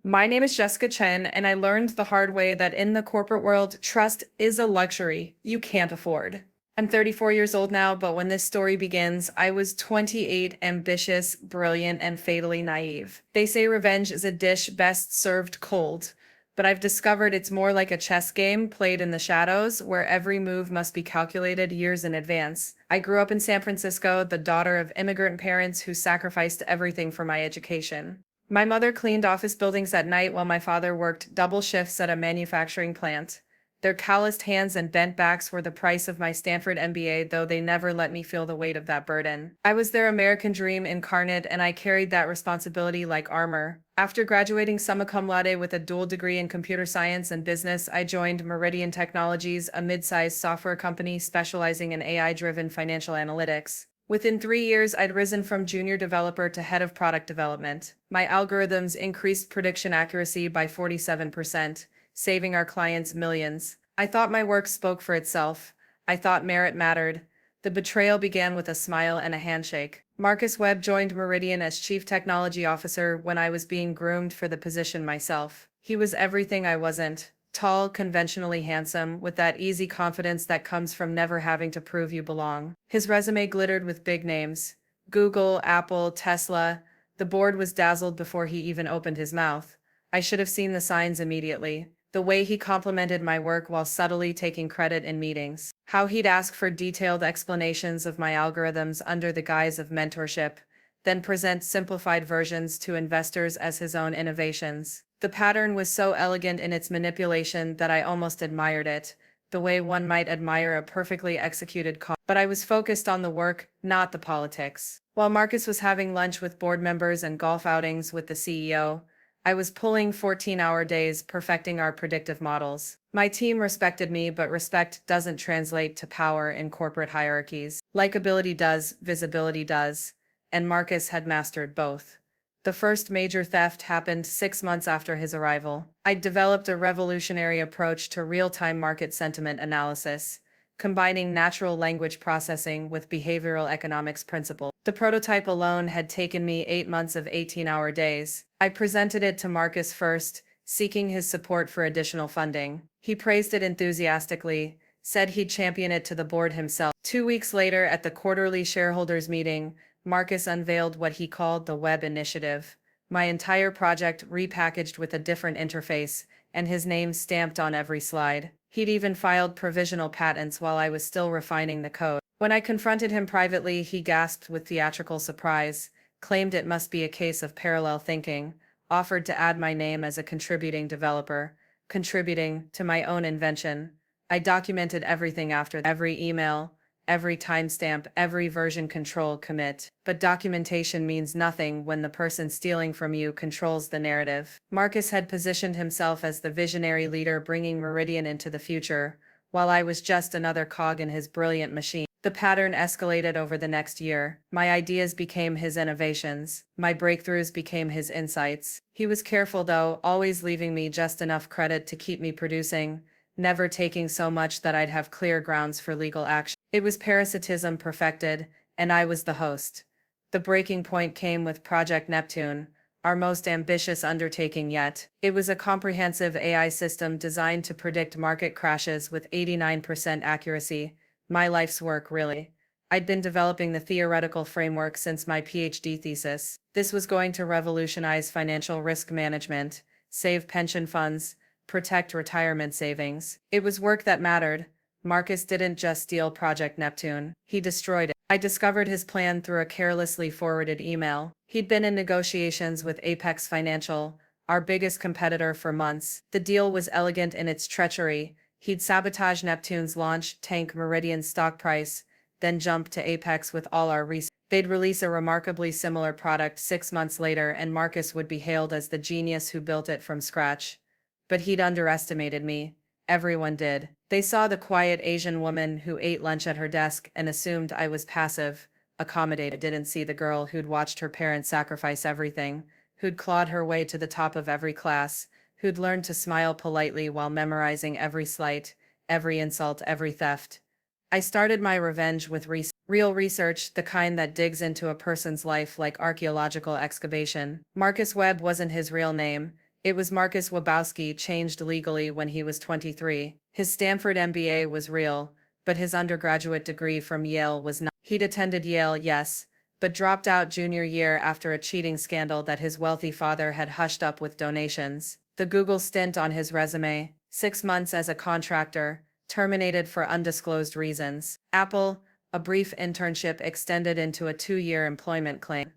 My name is Jessica Chen, and I learned the hard way that in the corporate world, trust is a luxury you can't afford. I'm 34 years old now, but when this story begins, I was 28, ambitious, brilliant, and fatally naive. They say revenge is a dish best served cold, but I've discovered it's more like a chess game played in the shadows, where every move must be calculated years in advance. I grew up in San Francisco, the daughter of immigrant parents who sacrificed everything for my education. My mother cleaned office buildings at night while my father worked double shifts at a manufacturing plant. Their calloused hands and bent backs were the price of my Stanford MBA, though they never let me feel the weight of that burden. I was their American dream incarnate, and I carried that responsibility like armor. After graduating summa cum laude with a dual degree in computer science and business, I joined Meridian Technologies, a mid-sized software company specializing in AI-driven financial analytics. Within 3 years, I'd risen from junior developer to head of product development. My algorithms increased prediction accuracy by 47%, saving our clients millions. I thought my work spoke for itself. I thought merit mattered. The betrayal began with a smile and a handshake. Marcus Webb joined Meridian as Chief Technology Officer when I was being groomed for the position myself. He was everything I wasn't. Tall, conventionally handsome, with that easy confidence that comes from never having to prove you belong. His resume glittered with big names: Google, Apple, Tesla. The board was dazzled before he even opened his mouth. I should have seen the signs immediately. The way he complimented my work while subtly taking credit in meetings. How he'd ask for detailed explanations of my algorithms under the guise of mentorship, then present simplified versions to investors as his own innovations. The pattern was so elegant in its manipulation that I almost admired it, the way one might admire a perfectly executed con. But I was focused on the work, not the politics. While Marcus was having lunch with board members and golf outings with the CEO, I was pulling 14-hour days perfecting our predictive models. My team respected me, but respect doesn't translate to power in corporate hierarchies. Likability does, visibility does, and Marcus had mastered both. The first major theft happened 6 months after his arrival. I developed a revolutionary approach to real-time market sentiment analysis, combining natural language processing with behavioral economics principles. The prototype alone had taken me 8 months of 18-hour days. I presented it to Marcus first, seeking his support for additional funding. He praised it enthusiastically, said he'd champion it to the board himself. 2 weeks later, at the quarterly shareholders meeting, Marcus unveiled what he called the Web Initiative, my entire project repackaged with a different interface, and his name stamped on every slide. He'd even filed provisional patents while I was still refining the code. When I confronted him privately, he gasped with theatrical surprise, claimed it must be a case of parallel thinking, offered to add my name as a contributing developer, contributing to my own invention. I documented everything after every email, every timestamp, every version control commit. But documentation means nothing when the person stealing from you controls the narrative. Marcus had positioned himself as the visionary leader bringing Meridian into the future, while I was just another cog in his brilliant machine. The pattern escalated over the next year. My ideas became his innovations. My breakthroughs became his insights. He was careful though, always leaving me just enough credit to keep me producing, never taking so much that I'd have clear grounds for legal action. It was parasitism perfected, and I was the host. The breaking point came with Project Neptune, our most ambitious undertaking yet. It was a comprehensive AI system designed to predict market crashes with 89% accuracy. My life's work, really. I'd been developing the theoretical framework since my PhD thesis. This was going to revolutionize financial risk management, save pension funds, protect retirement savings. It was work that mattered. Marcus didn't just steal Project Neptune, he destroyed it. I discovered his plan through a carelessly forwarded email. He'd been in negotiations with Apex Financial, our biggest competitor, for months. The deal was elegant in its treachery. He'd sabotage Neptune's launch, tank Meridian's stock price, then jump to Apex with all our research. They'd release a remarkably similar product 6 months later, and Marcus would be hailed as the genius who built it from scratch. But he'd underestimated me. Everyone did. They saw the quiet Asian woman who ate lunch at her desk and assumed I was passive, accommodated. Didn't see the girl who'd watched her parents sacrifice everything, who'd clawed her way to the top of every class, who'd learned to smile politely while memorizing every slight, every insult, every theft. I started my revenge with real research, the kind that digs into a person's life like archaeological excavation. Marcus Webb wasn't his real name. It was Marcus Wabowski changed legally when he was 23. His Stanford MBA was real, but his undergraduate degree from Yale was not. He'd attended Yale, yes, but dropped out junior year after a cheating scandal that his wealthy father had hushed up with donations. The Google stint on his resume, 6 months as a contractor, terminated for undisclosed reasons. Apple, a brief internship extended into a 2-year employment claim.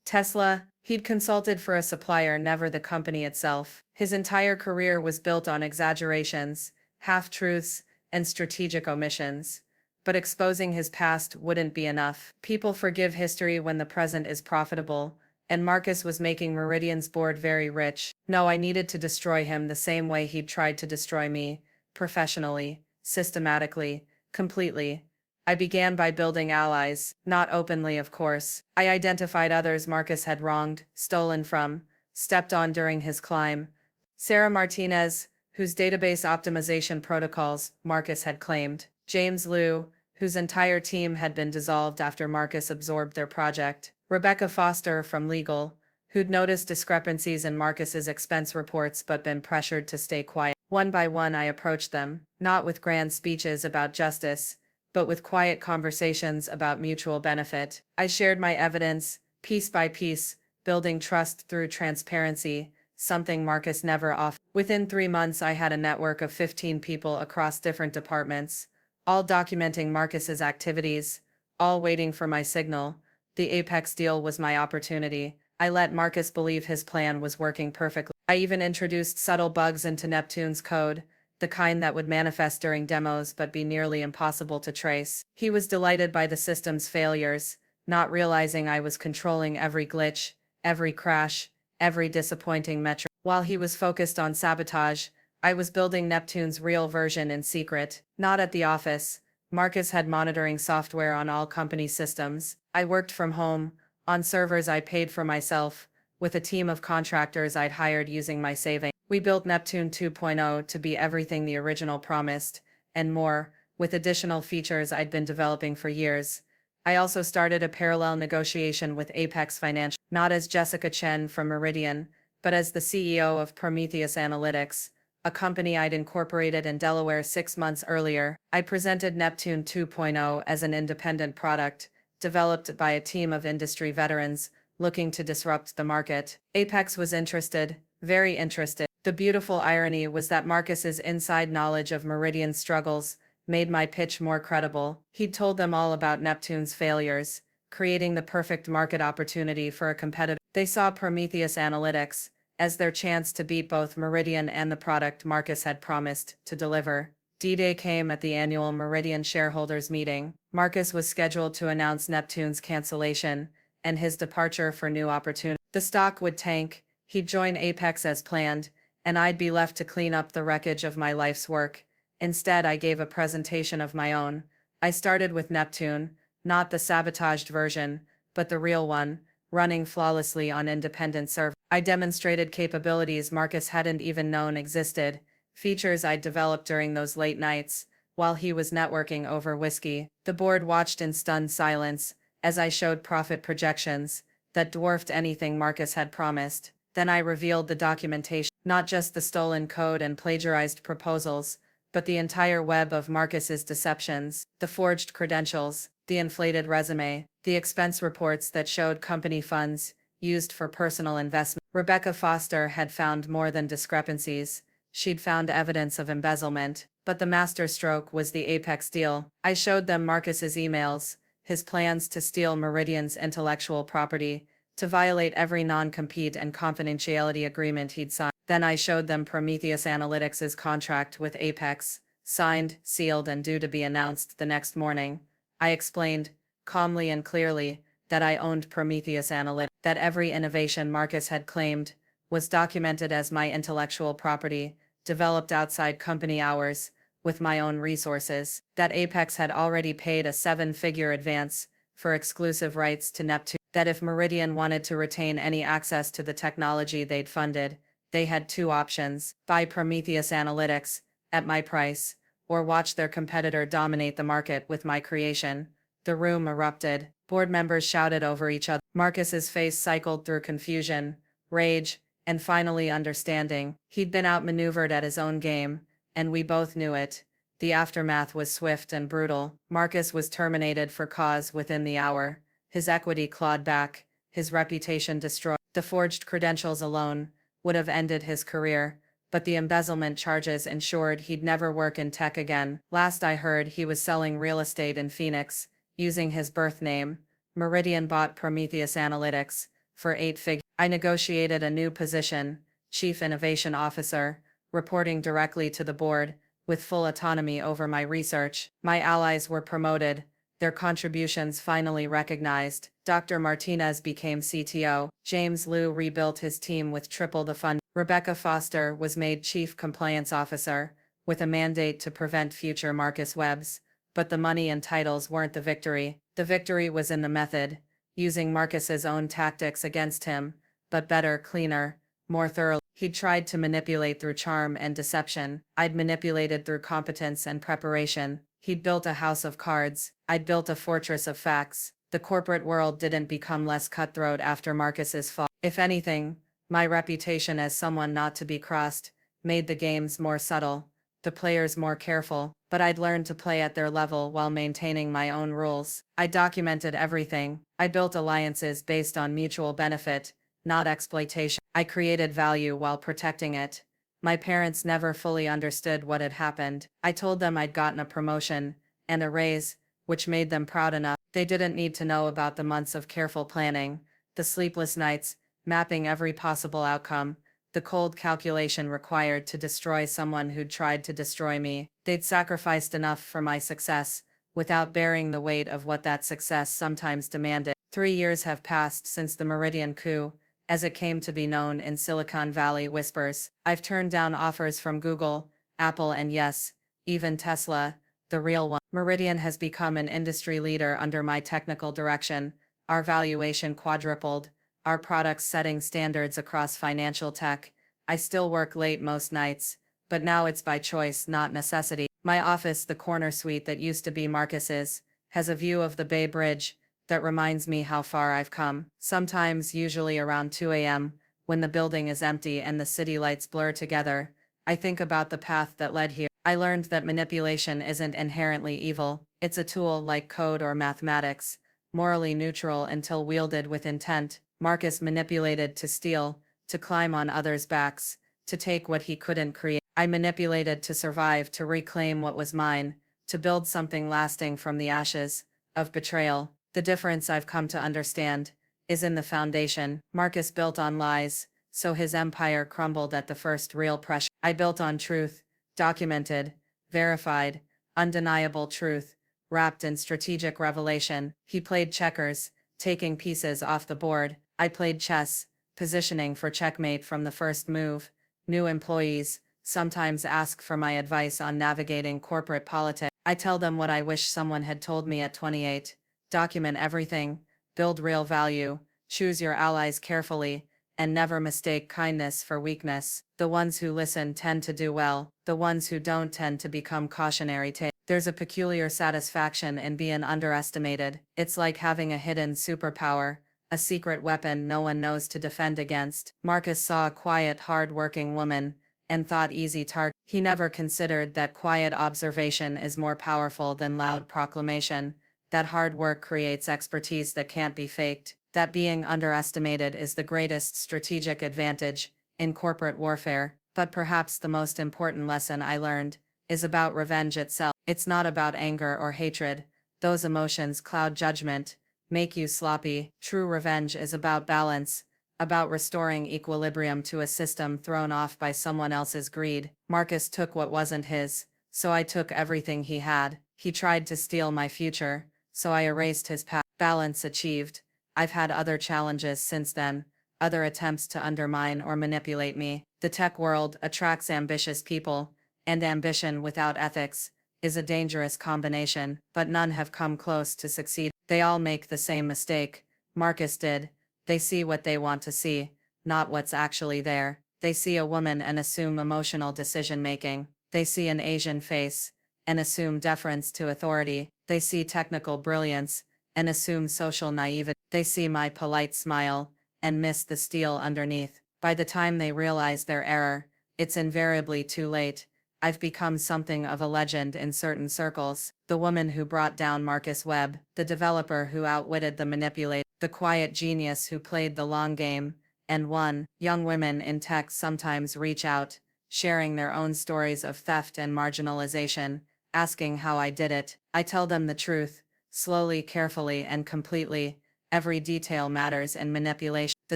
Tesla, he'd consulted for a supplier, never the company itself. His entire career was built on exaggerations, half-truths, and strategic omissions. But exposing his past wouldn't be enough. People forgive history when the present is profitable, and Marcus was making Meridian's board very rich. No, I needed to destroy him the same way he'd tried to destroy me, professionally, systematically, completely. I began by building allies, not openly, of course. I identified others Marcus had wronged, stolen from, stepped on during his climb. Sarah Martinez, whose database optimization protocols Marcus had claimed. James Liu, whose entire team had been dissolved after Marcus absorbed their project. Rebecca Foster from legal, who'd noticed discrepancies in Marcus's expense reports but been pressured to stay quiet. One by one I approached them, not with grand speeches about justice, but with quiet conversations about mutual benefit. I shared my evidence, piece by piece, building trust through transparency, something Marcus never offered. Within 3 months I had a network of 15 people across different departments, all documenting Marcus's activities, all waiting for my signal. The Apex deal was my opportunity. I let Marcus believe his plan was working perfectly. I even introduced subtle bugs into Neptune's code, the kind that would manifest during demos but be nearly impossible to trace. He was delighted by the system's failures, not realizing I was controlling every glitch, every crash, every disappointing metric. While he was focused on sabotage, I was building Neptune's real version in secret, not at the office. Marcus had monitoring software on all company systems. I worked from home, on servers I paid for myself, with a team of contractors I'd hired using my savings. We built Neptune 2.0 to be everything the original promised, and more, with additional features I'd been developing for years. I also started a parallel negotiation with Apex Financial, not as Jessica Chen from Meridian, but as the CEO of Prometheus Analytics, a company I'd incorporated in Delaware 6 months earlier. I presented Neptune 2.0 as an independent product, developed by a team of industry veterans, looking to disrupt the market. Apex was interested, very interested. The beautiful irony was that Marcus's inside knowledge of Meridian's struggles made my pitch more credible. He'd told them all about Neptune's failures, creating the perfect market opportunity for a competitor. They saw Prometheus Analytics as their chance to beat both Meridian and the product Marcus had promised to deliver. D-Day came at the annual Meridian shareholders meeting. Marcus was scheduled to announce Neptune's cancellation and his departure for new opportunities. The stock would tank, he'd join Apex as planned, and I'd be left to clean up the wreckage of my life's work. Instead, I gave a presentation of my own. I started with Neptune, not the sabotaged version, but the real one, running flawlessly on independent servers. I demonstrated capabilities Marcus hadn't even known existed, features I'd developed during those late nights, while he was networking over whiskey. The board watched in stunned silence, as I showed profit projections that dwarfed anything Marcus had promised. Then I revealed the documentation, not just the stolen code and plagiarized proposals, but the entire web of Marcus's deceptions, the forged credentials, the inflated resume, the expense reports that showed company funds used for personal investment. Rebecca Foster had found more than discrepancies. She'd found evidence of embezzlement, but the masterstroke was the Apex deal. I showed them Marcus's emails, his plans to steal Meridian's intellectual property, to violate every non-compete and confidentiality agreement he'd signed. Then I showed them Prometheus Analytics' contract with Apex, signed, sealed, and due to be announced the next morning. I explained, calmly and clearly, that I owned Prometheus Analytics, that every innovation Marcus had claimed was documented as my intellectual property, developed outside company hours, with my own resources, that Apex had already paid a 7-figure advance for exclusive rights to Neptune, that if Meridian wanted to retain any access to the technology they'd funded, they had 2 options: buy Prometheus Analytics at my price, or watch their competitor dominate the market with my creation. The room erupted. Board members shouted over each other. Marcus's face cycled through confusion, rage, and finally understanding. He'd been outmaneuvered at his own game, and we both knew it. The aftermath was swift and brutal. Marcus was terminated for cause within the hour, his equity clawed back, his reputation destroyed. The forged credentials alone would have ended his career, but the embezzlement charges ensured he'd never work in tech again. Last I heard, he was selling real estate in Phoenix, using his birth name. Meridian bought Prometheus Analytics for 8 figures. I negotiated a new position, Chief Innovation Officer, reporting directly to the board, with full autonomy over my research. My allies were promoted, their contributions finally recognized. Dr. Martinez became CTO. James Liu rebuilt his team with triple the fund. Rebecca Foster was made Chief Compliance Officer, with a mandate to prevent future Marcus Webbs. But the money and titles weren't the victory. The victory was in the method, using Marcus's own tactics against him, but better, cleaner, more thorough. He'd tried to manipulate through charm and deception. I'd manipulated through competence and preparation. He'd built a house of cards. I'd built a fortress of facts. The corporate world didn't become less cutthroat after Marcus's fall. If anything, my reputation as someone not to be crossed made the games more subtle, the players more careful, but I'd learned to play at their level while maintaining my own rules. I documented everything. I built alliances based on mutual benefit, not exploitation. I created value while protecting it. My parents never fully understood what had happened. I told them I'd gotten a promotion and a raise, which made them proud enough. They didn't need to know about the months of careful planning, the sleepless nights, mapping every possible outcome, the cold calculation required to destroy someone who'd tried to destroy me. They'd sacrificed enough for my success, without bearing the weight of what that success sometimes demanded. 3 years have passed since the Meridian coup, as it came to be known in Silicon Valley whispers. I've turned down offers from Google, Apple, and yes, even Tesla, the real one. Meridian has become an industry leader under my technical direction. Our valuation quadrupled, our products setting standards across financial tech. I still work late most nights, but now it's by choice, not necessity. My office, the corner suite that used to be Marcus's, has a view of the Bay Bridge that reminds me how far I've come. Sometimes, usually around 2 a.m., when the building is empty and the city lights blur together, I think about the path that led here. I learned that manipulation isn't inherently evil. It's a tool like code or mathematics, morally neutral until wielded with intent. Marcus manipulated to steal, to climb on others' backs, to take what he couldn't create. I manipulated to survive, to reclaim what was mine, to build something lasting from the ashes of betrayal. The difference, I've come to understand, is in the foundation. Marcus built on lies, so his empire crumbled at the first real pressure. I built on truth, documented, verified, undeniable truth, wrapped in strategic revelation. He played checkers, taking pieces off the board. I played chess, positioning for checkmate from the first move. New employees sometimes ask for my advice on navigating corporate politics. I tell them what I wish someone had told me at 28. Document everything, build real value, choose your allies carefully, and never mistake kindness for weakness. The ones who listen tend to do well, the ones who don't tend to become cautionary tales. There's a peculiar satisfaction in being underestimated. It's like having a hidden superpower, a secret weapon no one knows to defend against. Marcus saw a quiet, hard-working woman, and thought easy target. He never considered that quiet observation is more powerful than loud proclamation, that hard work creates expertise that can't be faked, that being underestimated is the greatest strategic advantage in corporate warfare. But perhaps the most important lesson I learned is about revenge itself. It's not about anger or hatred. Those emotions cloud judgment, make you sloppy. True revenge is about balance, about restoring equilibrium to a system thrown off by someone else's greed. Marcus took what wasn't his, so I took everything he had. He tried to steal my future, so I erased his past. Balance achieved. I've had other challenges since then, other attempts to undermine or manipulate me. The tech world attracts ambitious people, and ambition without ethics is a dangerous combination, but none have come close to succeed. They all make the same mistake. Marcus did. They see what they want to see, not what's actually there. They see a woman and assume emotional decision-making. They see an Asian face and assume deference to authority. They see technical brilliance and assume social naivety. They see my polite smile and miss the steel underneath. By the time they realize their error, it's invariably too late. I've become something of a legend in certain circles. The woman who brought down Marcus Webb, the developer who outwitted the manipulator, the quiet genius who played the long game, and won. Young women in tech sometimes reach out, sharing their own stories of theft and marginalization, asking how I did it. I tell them the truth, slowly, carefully, and completely. Every detail matters in manipulation. The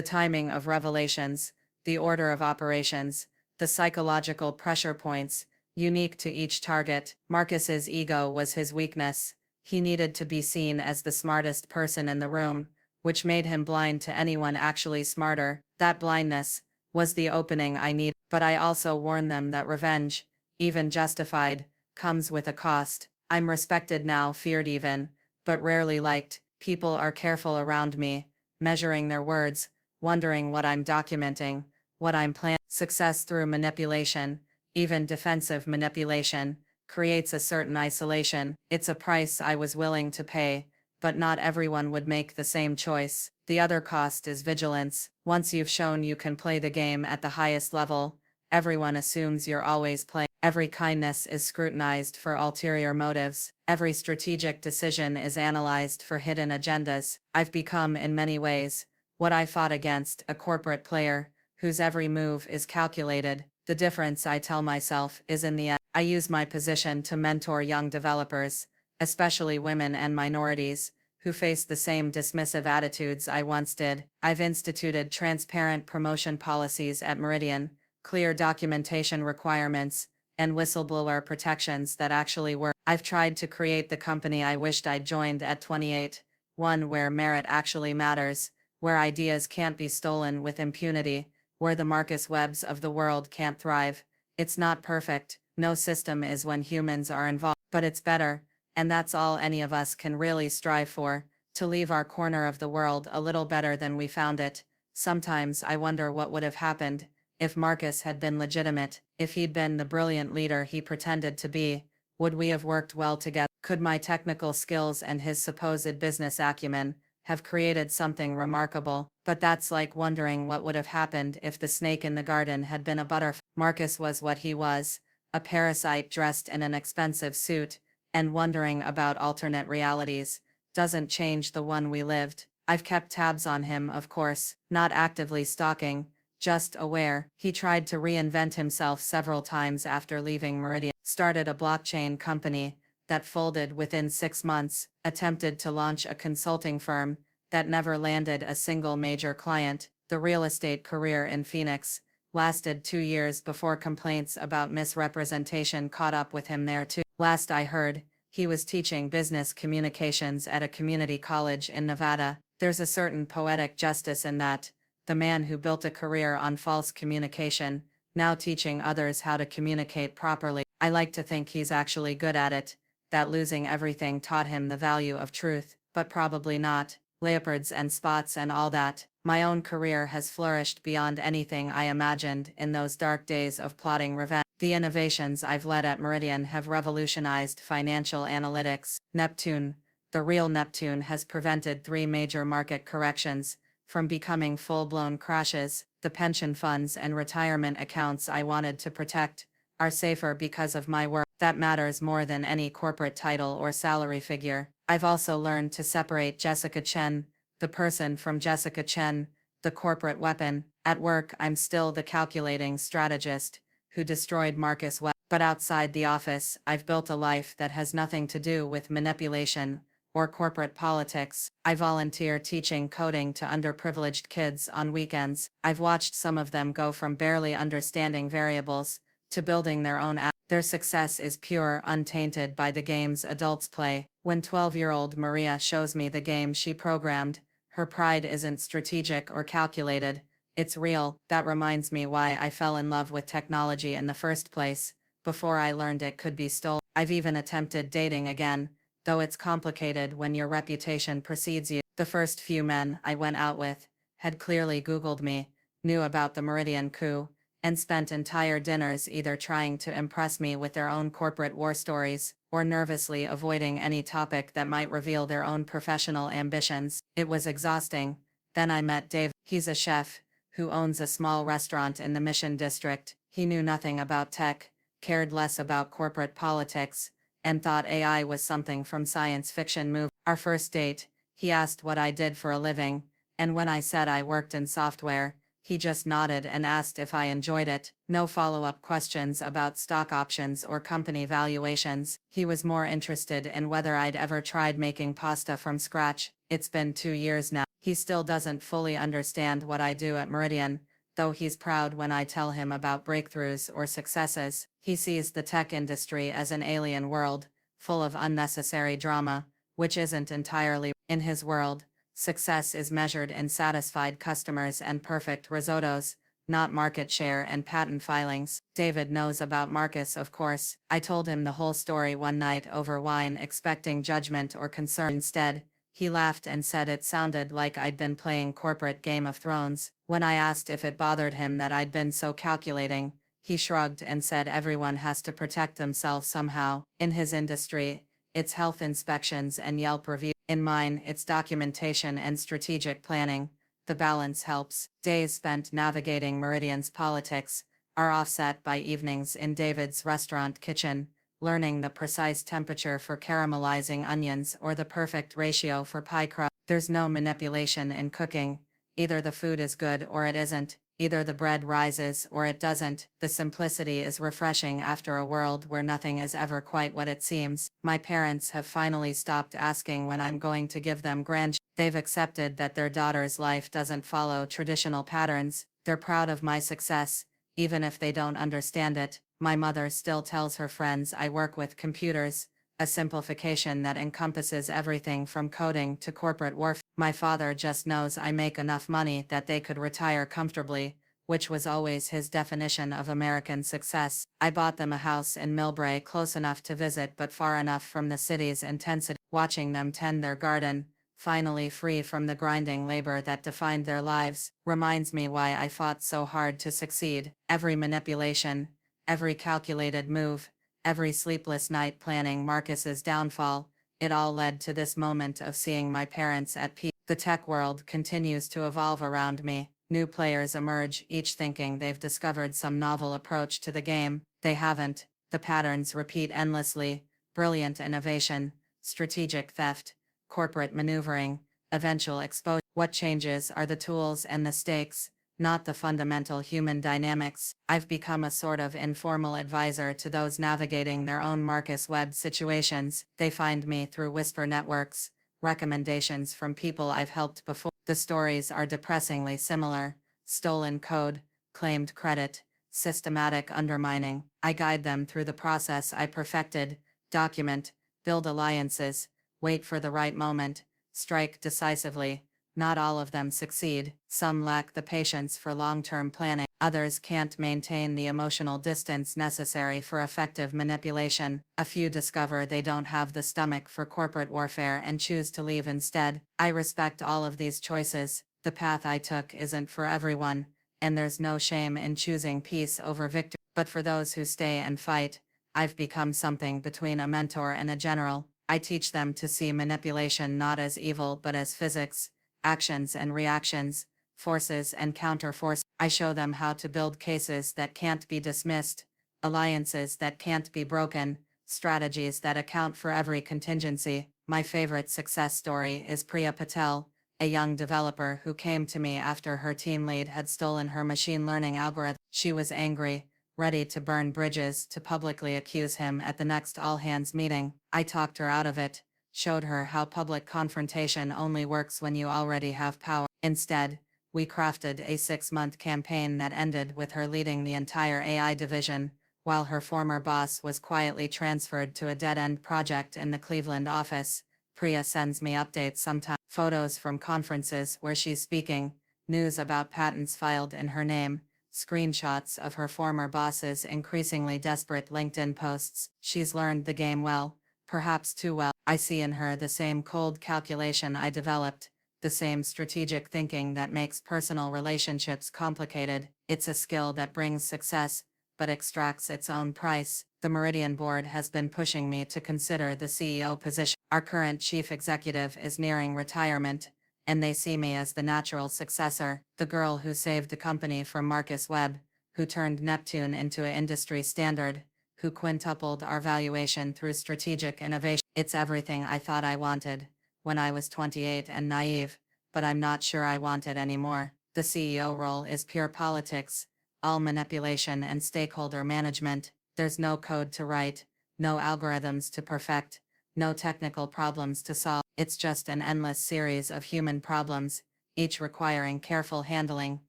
timing of revelations, the order of operations, the psychological pressure points, unique to each target. Marcus's ego was his weakness. He needed to be seen as the smartest person in the room, which made him blind to anyone actually smarter. That blindness was the opening I needed. But I also warned them that revenge, even justified, comes with a cost. I'm respected now, feared even, but rarely liked. People are careful around me, measuring their words, wondering what I'm documenting, what I'm planning. Success through manipulation, even defensive manipulation, creates a certain isolation. It's a price I was willing to pay, but not everyone would make the same choice. The other cost is vigilance. Once you've shown you can play the game at the highest level, everyone assumes you're always playing. Every kindness is scrutinized for ulterior motives. Every strategic decision is analyzed for hidden agendas. I've become, in many ways, what I fought against, a corporate player, whose every move is calculated. The difference, I tell myself, is in the end. I use my position to mentor young developers, especially women and minorities, who face the same dismissive attitudes I once did. I've instituted transparent promotion policies at Meridian, clear documentation requirements, and whistleblower protections that actually work. I've tried to create the company I wished I'd joined at 28, one where merit actually matters, where ideas can't be stolen with impunity, where the Marcus Webbs of the world can't thrive. It's not perfect, no system is when humans are involved, but it's better, and that's all any of us can really strive for, to leave our corner of the world a little better than we found it. Sometimes I wonder what would have happened if Marcus had been legitimate, if he'd been the brilliant leader he pretended to be. Would we have worked well together? Could my technical skills and his supposed business acumen have created something remarkable? But that's like wondering what would have happened if the snake in the garden had been a butterfly. Marcus was what he was, a parasite dressed in an expensive suit, and wondering about alternate realities doesn't change the one we lived. I've kept tabs on him, of course, not actively stalking, just aware. He tried to reinvent himself several times after leaving Meridian, started a blockchain company that folded within 6 months, attempted to launch a consulting firm that never landed a single major client. The real estate career in Phoenix lasted 2 years before complaints about misrepresentation caught up with him there too. Last I heard, he was teaching business communications at a community college in Nevada. There's a certain poetic justice in that. The man who built a career on false communication, now teaching others how to communicate properly. I like to think he's actually good at it, that losing everything taught him the value of truth, but probably not. Leopards and spots and all that. My own career has flourished beyond anything I imagined in those dark days of plotting revenge. The innovations I've led at Meridian have revolutionized financial analytics. Neptune, the real Neptune, has prevented 3 major market corrections from becoming full-blown crashes. The pension funds and retirement accounts I wanted to protect are safer because of my work. That matters more than any corporate title or salary figure. I've also learned to separate Jessica Chen, the person, from Jessica Chen, the corporate weapon. At work, I'm still the calculating strategist who destroyed Marcus Webb. But outside the office, I've built a life that has nothing to do with manipulation or corporate politics. I volunteer teaching coding to underprivileged kids on weekends. I've watched some of them go from barely understanding variables to building their own app. Their success is pure, untainted by the games adults play. When 12-year-old Maria shows me the game she programmed, her pride isn't strategic or calculated, it's real. That reminds me why I fell in love with technology in the first place, before I learned it could be stolen. I've even attempted dating again, though it's complicated when your reputation precedes you. The first few men I went out with had clearly Googled me, knew about the Meridian coup, and spent entire dinners either trying to impress me with their own corporate war stories, or nervously avoiding any topic that might reveal their own professional ambitions. It was exhausting. Then I met Dave. He's a chef who owns a small restaurant in the Mission District. He knew nothing about tech, cared less about corporate politics, and thought AI was something from science fiction movies. Our first date, he asked what I did for a living, and when I said I worked in software, he just nodded and asked if I enjoyed it. No follow-up questions about stock options or company valuations. He was more interested in whether I'd ever tried making pasta from scratch. It's been 2 years now. He still doesn't fully understand what I do at Meridian, though he's proud when I tell him about breakthroughs or successes. He sees the tech industry as an alien world, full of unnecessary drama, which isn't entirely in his world. Success is measured in satisfied customers and perfect risottos, not market share and patent filings. David knows about Marcus, of course. I told him the whole story one night over wine, expecting judgment or concern. Instead, he laughed and said it sounded like I'd been playing corporate Game of Thrones. When I asked if it bothered him that I'd been so calculating, he shrugged and said everyone has to protect themselves somehow. In his industry, it's health inspections and Yelp reviews. In mine, it's documentation and strategic planning. The balance helps. Days spent navigating Meridian's politics are offset by evenings in David's restaurant kitchen, learning the precise temperature for caramelizing onions or the perfect ratio for pie crust. There's no manipulation in cooking. Either the food is good or it isn't. Either the bread rises or it doesn't. The simplicity is refreshing after a world where nothing is ever quite what it seems. My parents have finally stopped asking when I'm going to give them grandchildren. They've accepted that their daughter's life doesn't follow traditional patterns. They're proud of my success, even if they don't understand it. My mother still tells her friends I work with computers, a simplification that encompasses everything from coding to corporate warfare. My father just knows I make enough money that they could retire comfortably, which was always his definition of American success. I bought them a house in Millbrae, close enough to visit but far enough from the city's intensity. Watching them tend their garden, finally free from the grinding labor that defined their lives, reminds me why I fought so hard to succeed. Every manipulation, every calculated move, every sleepless night planning Marcus's downfall, it all led to this moment of seeing my parents at peace. The tech world continues to evolve around me. New players emerge, each thinking they've discovered some novel approach to the game. They haven't. The patterns repeat endlessly: brilliant innovation, strategic theft, corporate maneuvering, eventual exposure. What changes are the tools and the stakes, not the fundamental human dynamics. I've become a sort of informal advisor to those navigating their own Marcus Webb situations. They find me through whisper networks, recommendations from people I've helped before. The stories are depressingly similar: stolen code, claimed credit, systematic undermining. I guide them through the process I perfected: document, build alliances, wait for the right moment, strike decisively. Not all of them succeed. Some lack the patience for long-term planning. Others can't maintain the emotional distance necessary for effective manipulation. A few discover they don't have the stomach for corporate warfare and choose to leave instead. I respect all of these choices. The path I took isn't for everyone, and there's no shame in choosing peace over victory. But for those who stay and fight, I've become something between a mentor and a general. I teach them to see manipulation not as evil but as physics: actions and reactions, forces and counterforce. I show them how to build cases that can't be dismissed, alliances that can't be broken, strategies that account for every contingency. My favorite success story is Priya Patel, a young developer who came to me after her team lead had stolen her machine learning algorithm. She was angry, ready to burn bridges, to publicly accuse him at the next all-hands meeting. I talked her out of it, showed her how public confrontation only works when you already have power. Instead, we crafted a 6-month campaign that ended with her leading the entire AI division, while her former boss was quietly transferred to a dead-end project in the Cleveland office. Priya sends me updates sometimes: photos from conferences where she's speaking, news about patents filed in her name, screenshots of her former boss's increasingly desperate LinkedIn posts. She's learned the game well, perhaps too well. I see in her the same cold calculation I developed, the same strategic thinking that makes personal relationships complicated. It's a skill that brings success, but extracts its own price. The Meridian board has been pushing me to consider the CEO position. Our current chief executive is nearing retirement, and they see me as the natural successor, the girl who saved the company from Marcus Webb, who turned Neptune into an industry standard, who quintupled our valuation through strategic innovation. It's everything I thought I wanted when I was 28 and naive, but I'm not sure I want it anymore. The CEO role is pure politics, all manipulation and stakeholder management. There's no code to write, no algorithms to perfect, no technical problems to solve. It's just an endless series of human problems, each requiring careful handling,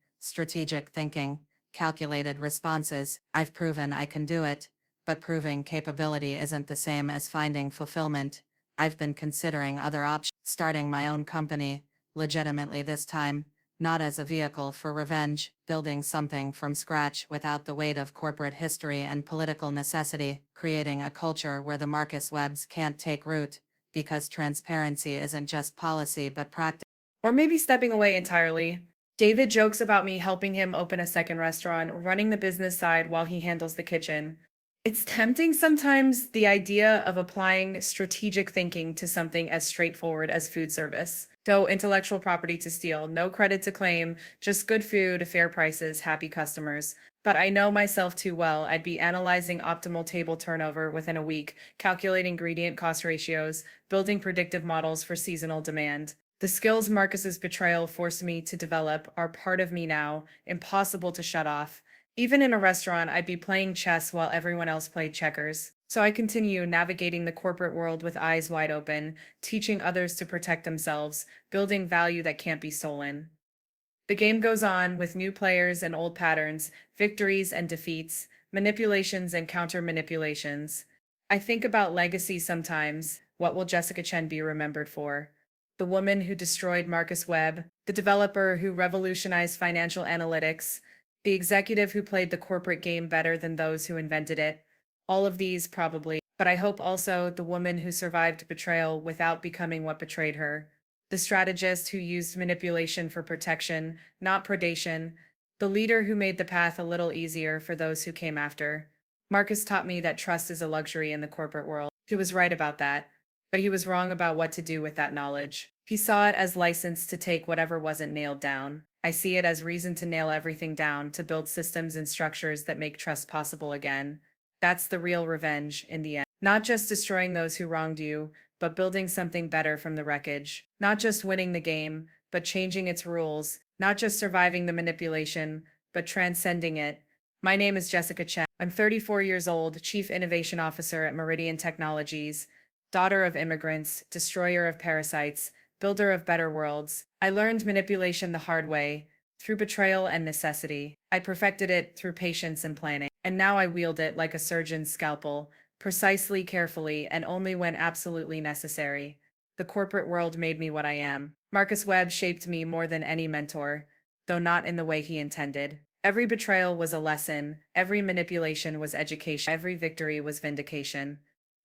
strategic thinking, calculated responses. I've proven I can do it, but proving capability isn't the same as finding fulfillment. I've been considering other options, starting my own company, legitimately this time, not as a vehicle for revenge, building something from scratch without the weight of corporate history and political necessity, creating a culture where the Marcus Webbs can't take root, because transparency isn't just policy but practice. Or maybe stepping away entirely. David jokes about me helping him open a second restaurant, running the business side while he handles the kitchen. It's tempting sometimes, the idea of applying strategic thinking to something as straightforward as food service. No intellectual property to steal, no credit to claim, just good food, fair prices, happy customers. But I know myself too well. I'd be analyzing optimal table turnover within a week, calculating ingredient cost ratios, building predictive models for seasonal demand. The skills Marcus's betrayal forced me to develop are part of me now, impossible to shut off. Even in a restaurant, I'd be playing chess while everyone else played checkers. So I continue navigating the corporate world with eyes wide open, teaching others to protect themselves, building value that can't be stolen. The game goes on with new players and old patterns, victories and defeats, manipulations and counter manipulations. I think about legacy sometimes. What will Jessica Chen be remembered for? The woman who destroyed Marcus Webb, the developer who revolutionized financial analytics, the executive who played the corporate game better than those who invented it. All of these, probably, but I hope also the woman who survived betrayal without becoming what betrayed her, the strategist who used manipulation for protection, not predation, the leader who made the path a little easier for those who came after. Marcus taught me that trust is a luxury in the corporate world. He was right about that, but he was wrong about what to do with that knowledge. He saw it as license to take whatever wasn't nailed down. I see it as reason to nail everything down, to build systems and structures that make trust possible again. That's the real revenge in the end. Not just destroying those who wronged you, but building something better from the wreckage. Not just winning the game, but changing its rules. Not just surviving the manipulation, but transcending it. My name is Jessica Chen. I'm 34 years old, Chief Innovation Officer at Meridian Technologies, daughter of immigrants, destroyer of parasites, builder of better worlds. I learned manipulation the hard way, through betrayal and necessity. I perfected it through patience and planning. And now I wield it like a surgeon's scalpel, precisely, carefully, and only when absolutely necessary. The corporate world made me what I am. Marcus Webb shaped me more than any mentor, though not in the way he intended. Every betrayal was a lesson, every manipulation was education, every victory was vindication.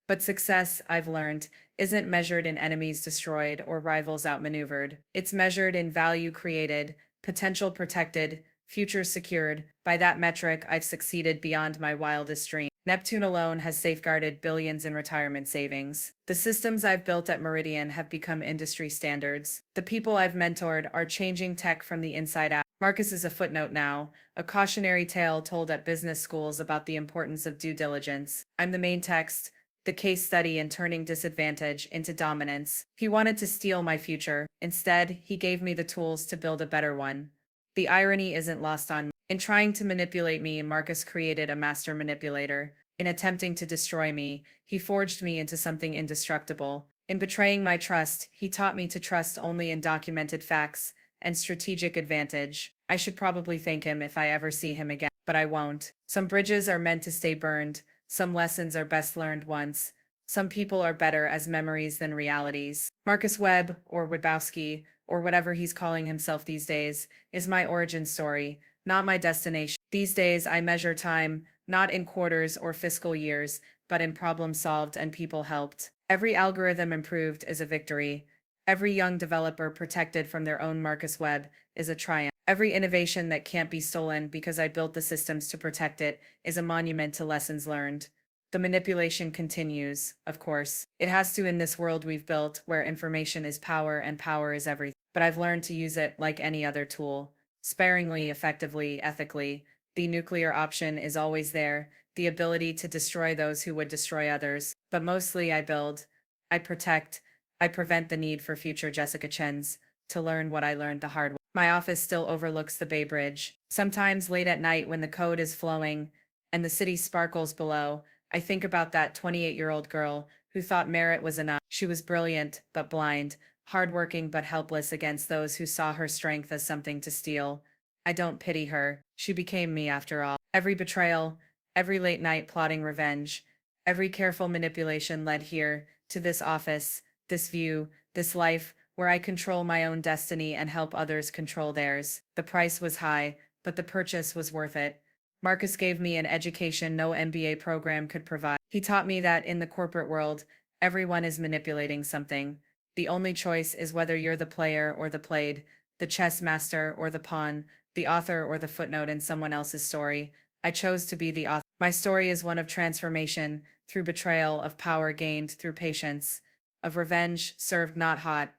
But success, I've learned, isn't measured in enemies destroyed or rivals outmaneuvered. It's measured in value created, potential protected, future secured. By that metric, I've succeeded beyond my wildest dreams. Neptune alone has safeguarded billions in retirement savings. The systems I've built at Meridian have become industry standards. The people I've mentored are changing tech from the inside out. Marcus is a footnote now, a cautionary tale told at business schools about the importance of due diligence. I'm the main text, the case study in turning disadvantage into dominance. He wanted to steal my future. Instead, he gave me the tools to build a better one. The irony isn't lost on me. In trying to manipulate me, Marcus created a master manipulator. In attempting to destroy me, he forged me into something indestructible. In betraying my trust, he taught me to trust only in documented facts and strategic advantage. I should probably thank him if I ever see him again, but I won't. Some bridges are meant to stay burned. Some lessons are best learned once. Some people are better as memories than realities. Marcus Webb, or Webowski, or whatever he's calling himself these days, is my origin story, not my destination. These days, I measure time, not in quarters or fiscal years, but in problems solved and people helped. Every algorithm improved is a victory. Every young developer protected from their own Marcus Webb is a triumph. Every innovation that can't be stolen because I built the systems to protect it is a monument to lessons learned. The manipulation continues, of course. It has to in this world we've built, where information is power and power is everything. but I've learned to use it like any other tool, sparingly, effectively, ethically. The nuclear option is always there, the ability to destroy those who would destroy others. But mostly I build, I protect, I prevent the need for future Jessica Chens to learn what I learned the hard way. My office still overlooks the Bay Bridge. Sometimes late at night when the code is flowing and the city sparkles below, I think about that 28-year-old girl who thought merit was enough. She was brilliant, but blind, hardworking, but helpless against those who saw her strength as something to steal. I don't pity her. She became me after all. Every betrayal, every late night plotting revenge, every careful manipulation led here, to this office, this view, this life, where I control my own destiny and help others control theirs. The price was high, but the purchase was worth it. Marcus gave me an education no MBA program could provide. He taught me that in the corporate world, everyone is manipulating something. The only choice is whether you're the player or the played, the chess master or the pawn, the author or the footnote in someone else's story. I chose to be the author. My story is one of transformation, through betrayal, of power gained through patience, of revenge served not hot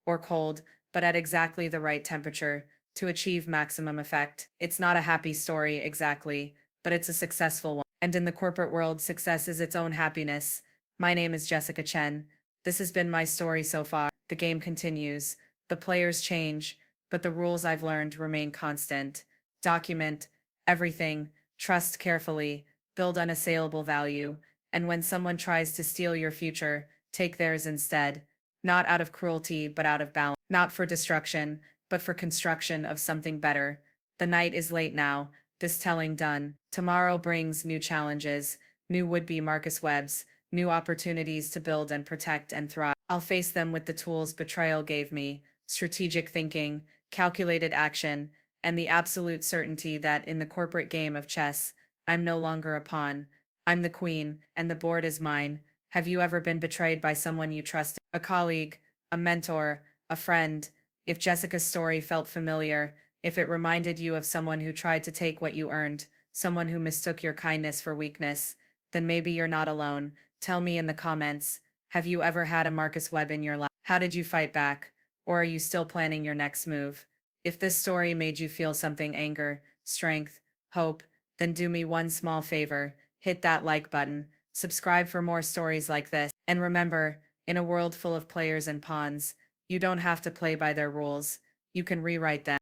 or cold, but at exactly the right temperature to achieve maximum effect. It's not a happy story exactly, but it's a successful one. And in the corporate world, success is its own happiness. My name is Jessica Chen. This has been my story so far. The game continues. The players change, but the rules I've learned remain constant. Document everything, trust carefully, build unassailable value, and when someone tries to steal your future, take theirs instead. Not out of cruelty, but out of balance. Not for destruction, but for construction of something better. The night is late now, this telling done. Tomorrow brings new challenges, new would-be Marcus Webbs, new opportunities to build and protect and thrive. I'll face them with the tools betrayal gave me, strategic thinking, calculated action, and the absolute certainty that in the corporate game of chess, I'm no longer a pawn. I'm the queen, and the board is mine. Have you ever been betrayed by someone you trusted? A colleague, a mentor, a friend? If Jessica's story felt familiar, if it reminded you of someone who tried to take what you earned, someone who mistook your kindness for weakness, then maybe you're not alone. Tell me in the comments, have you ever had a Marcus Webb in your life? How did you fight back? Or are you still planning your next move? If this story made you feel something, anger, strength, hope, then do me one small favor, hit that like button, subscribe for more stories like this, and remember, in a world full of players and pawns, you don't have to play by their rules, you can rewrite them.